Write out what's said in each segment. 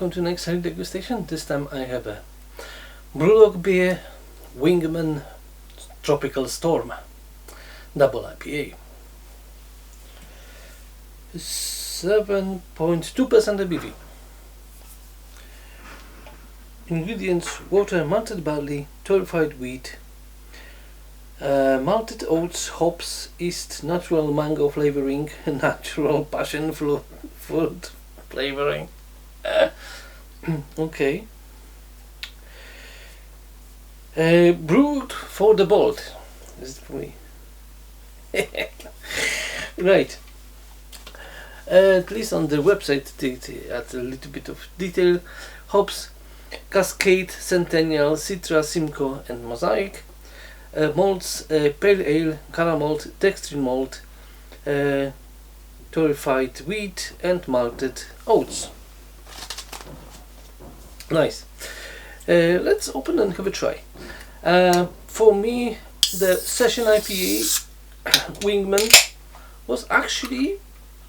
welcome to next degustation. This time I have a BrewDog beer, Wingman Tropical Storm, Double IPA. 7.2% ABV. Ingredients: water, malted barley, torrefied wheat, malted oats, hops, yeast, natural mango flavouring, natural passionfruit flavouring. Okay. Brewed for the bold. Is it for me? Right. At least on the website they add a little bit of detail. Hops: Cascade, Centennial, Citra, Simcoe and Mosaic. Malts: pale ale, Cara malt, Dextrin malt, torrefied wheat and malted oats. Nice. Let's open and have a try. For me, the session IPA Wingman was actually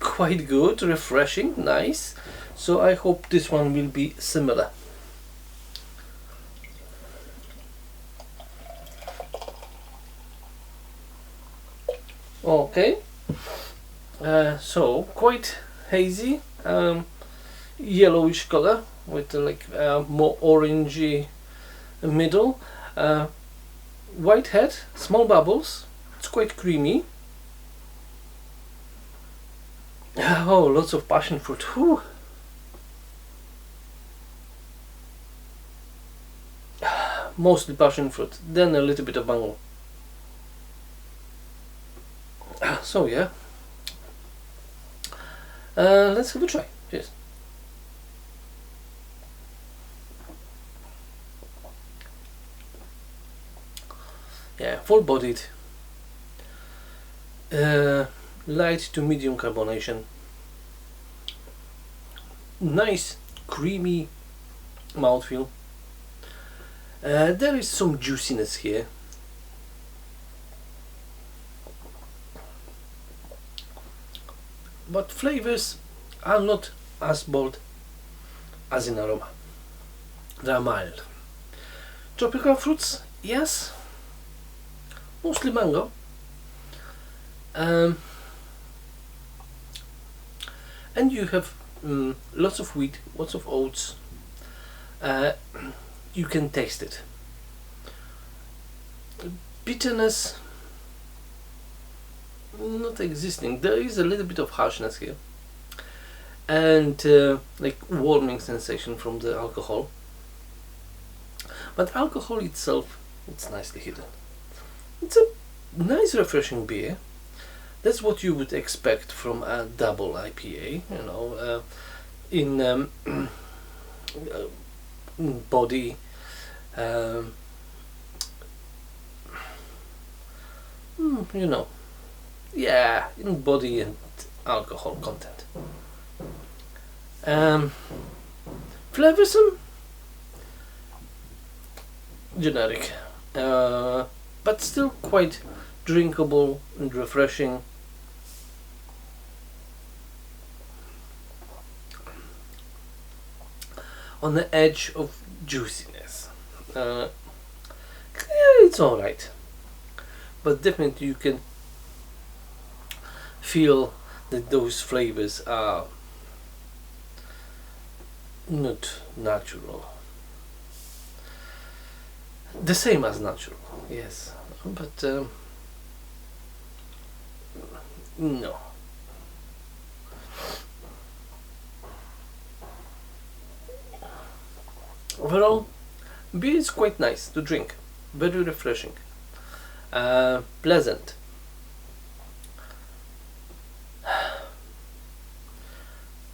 quite good, refreshing, nice. So I hope this one will be similar. Okay. So quite hazy, yellowish color with more orangey middle, white head, small bubbles. It's quite creamy. Oh, lots of passion fruit. Whew. Mostly passion fruit, then a little bit of mango. So yeah, let's have a try. Cheers. Yeah, full-bodied, light to medium carbonation, nice creamy mouthfeel. There is some juiciness here. But flavors are not as bold as in aroma. They are mild. Tropical fruits, yes, mostly mango. And you have lots of wheat, lots of oats. You can taste it. Bitterness not existing. There is a little bit of harshness here, and like warming sensation from the alcohol, but alcohol itself, it's nicely hidden. It's a nice refreshing beer. That's what you would expect from a double IPA, you know, in body, you know, yeah, in body and alcohol content. Flavorsome, generic, but still quite drinkable and refreshing. On the edge of juiciness. Yeah, it's alright, but definitely you can feel that those flavors are not natural. The same as natural, yes, but no. Overall, beer is quite nice to drink, very refreshing, pleasant.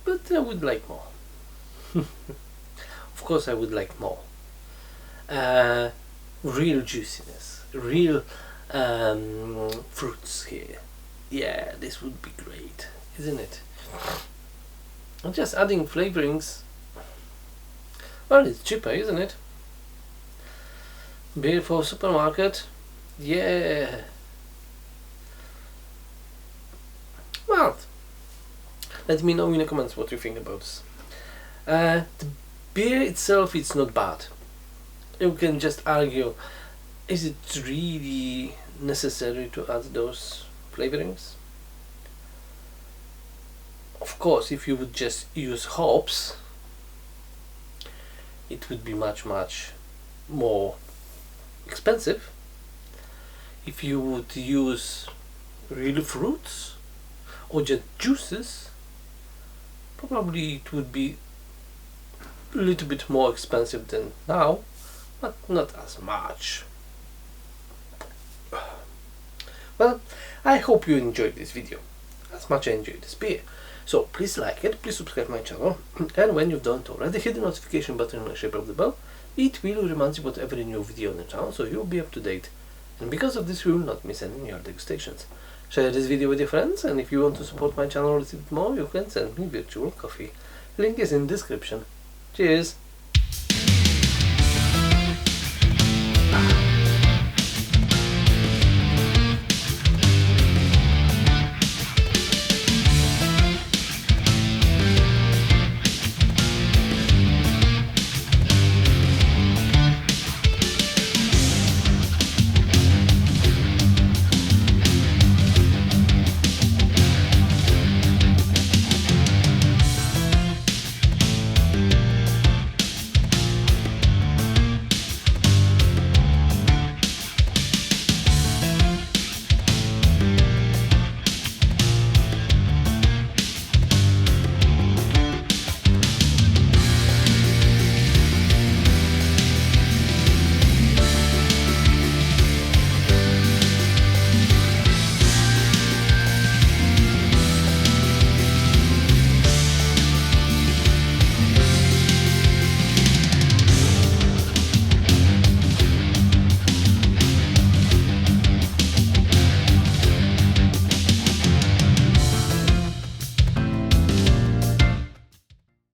But I would like more. Of course I would like more. Real juiciness, real fruits here. Yeah, this would be great, isn't it? I'm just adding flavorings. Well, it's cheaper, isn't it? Beer for supermarket. Yeah. Well, let me know in the comments what you think about this. The beer itself, it's not bad. You can just argue, is it really necessary to add those flavorings? Of course, if you would just use hops, it would be much more expensive. If you would use real fruits or just juices, probably it would be a little bit more expensive than now, but not as much. Well, I hope you enjoyed this video as much as I enjoyed this beer. So please like it, please subscribe to my channel, and when you've done it already, hit the notification button in the shape of the bell. It will remind you about every new video on the channel, so you'll be up to date, and because of this you will not miss any of your degustations. Share this video with your friends, and if you want to support my channel a little bit more, you can send me virtual coffee. Link is in the description. Cheers!